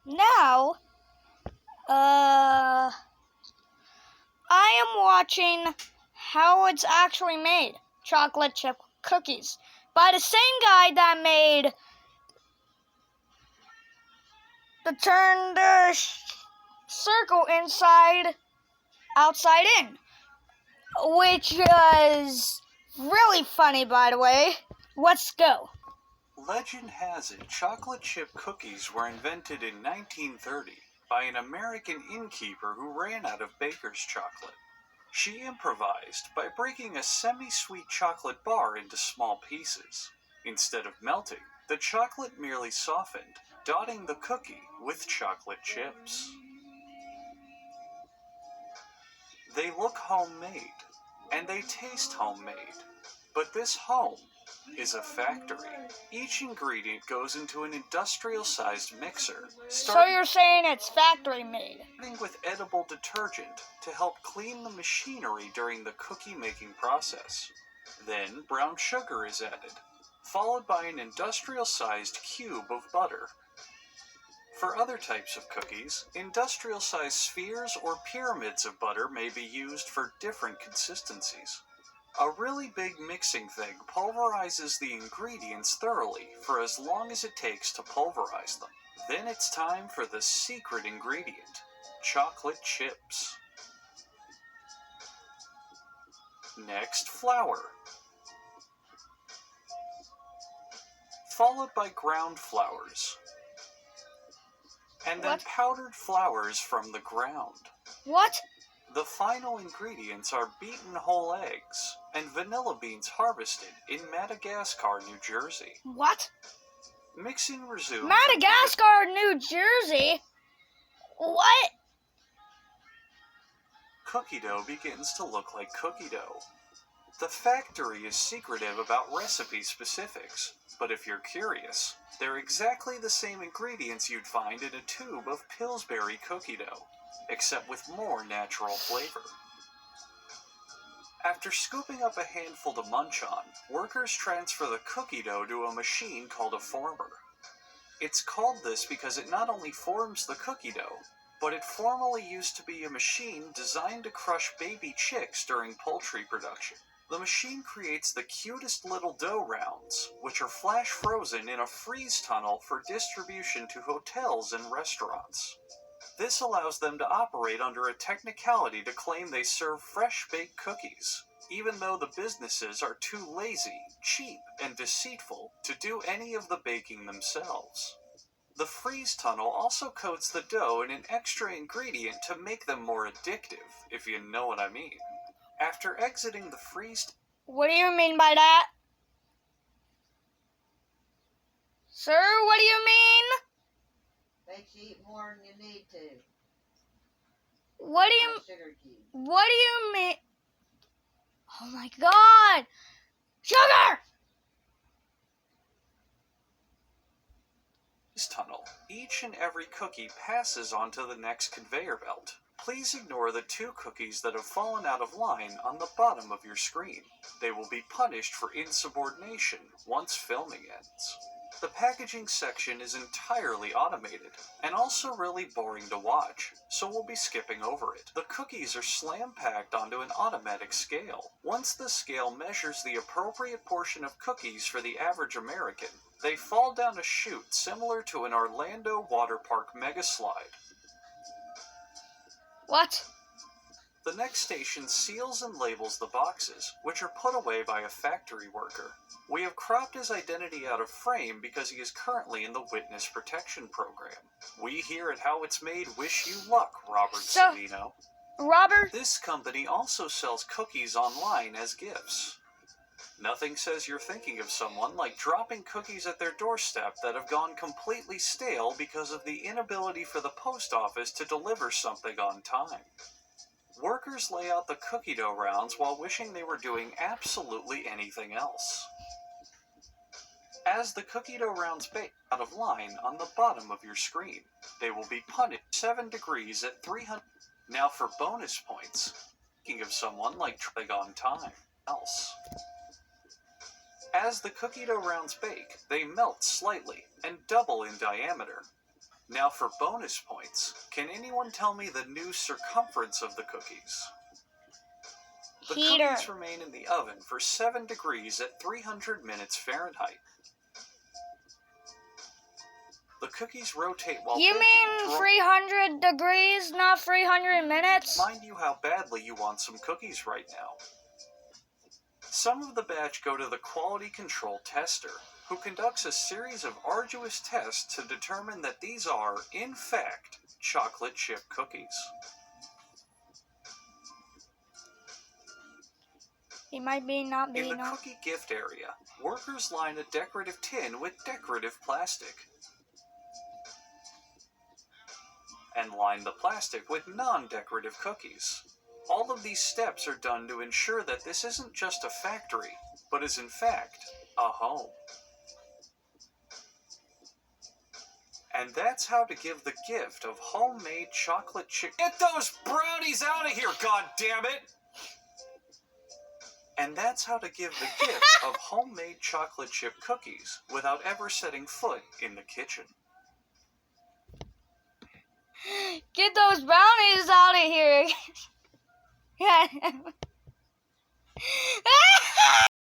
Now, I am watching how it's actually made. Chocolate chip cookies. By the same guy that made the turn the circle outside in. Which is really funny, by the way. Let's go. Legend has it, chocolate chip cookies were invented in 1930 by an American innkeeper who ran out of baker's chocolate. She improvised by breaking a semi-sweet chocolate bar into small pieces. Instead of melting, the chocolate merely softened, dotting the cookie with chocolate chips. They look homemade, and they taste homemade, but this home is a factory. Each ingredient goes into an industrial-sized mixer. So you're saying it's factory made? Starting with edible detergent to help clean the machinery during the cookie-making process. Then brown sugar is added, followed by an industrial-sized cube of butter. For other types of cookies, industrial-sized spheres or pyramids of butter may be used for different consistencies. A really big mixing thing pulverizes the ingredients thoroughly for as long as it takes to pulverize them. Then it's time for the secret ingredient, chocolate chips. Next, flour. Followed by ground flours. And then What? powdered flours from the ground. What? The final ingredients are beaten whole eggs and vanilla beans harvested in Madagascar, New Jersey. What? Mixing resumes. Madagascar, New Jersey? What? Cookie dough begins to look like cookie dough. The factory is secretive about recipe specifics, but if you're curious, they're exactly the same ingredients you'd find in a tube of Pillsbury cookie dough, except with more natural flavor. After scooping up a handful to munch on, workers transfer the cookie dough to a machine called a former. It's called this because it not only forms the cookie dough, but it formerly used to be a machine designed to crush baby chicks during poultry production. The machine creates the cutest little dough rounds, which are flash frozen in a freeze tunnel for distribution to hotels and restaurants. This allows them to operate under a technicality to claim they serve fresh-baked cookies, even though the businesses are too lazy, cheap, and deceitful to do any of the baking themselves. The freeze tunnel also coats the dough in an extra ingredient to make them more addictive, if you know what I mean. After exiting the freeze... What do you mean by that? Sir, what do you mean? Makes you eat more than you need to. What do you... Sugar cube. What do you mean? Oh my God! Sugar! tunnel. Each and every cookie passes onto the next conveyor belt. Please ignore the 2 cookies that have fallen out of line on the bottom of your screen. They will be punished for insubordination once filming ends. The packaging section is entirely automated, and also really boring to watch, so we'll be skipping over it. The cookies are slam-packed onto an automatic scale. Once the scale measures the appropriate portion of cookies for the average American, they fall down a chute similar to an Orlando water park mega slide. What? The next station seals and labels the boxes, which are put away by a factory worker. We have cropped his identity out of frame because he is currently in the Witness Protection Program. We here at How It's Made wish you luck, Robert Savino. Robert? This company also sells cookies online as gifts. Nothing says you're thinking of someone like dropping cookies at their doorstep that have gone completely stale because of the inability for the post office to deliver something on time. Workers lay out the cookie dough rounds while wishing they were doing absolutely anything else. As the cookie dough rounds bake out of line on the bottom of your screen, they will be punished 7 degrees at 300. Now for bonus points, thinking of someone like trying on time else. As the cookie dough rounds bake, they melt slightly and double in diameter. Now for bonus points, can anyone tell me the new circumference of the cookies? The Heater. cookies remain in the oven for 7 degrees at 300 minutes Fahrenheit. The cookies rotate while You baking mean to 300 degrees, not 300 minutes? Mind you how badly you want some cookies right now. Some of the batch go to the quality control tester, who conducts a series of arduous tests to determine that these are, in fact, chocolate chip cookies. He might be not In be the no. cookie gift area, workers line a decorative tin with decorative plastic and line the plastic with non-decorative cookies. All of these steps are done to ensure that this isn't just a factory, but is in fact a home. And that's how to give the gift of homemade chocolate chip. Get those brownies out of here, goddammit! And that's how to give the gift of homemade chocolate chip cookies without ever setting foot in the kitchen. Get those brownies out of here.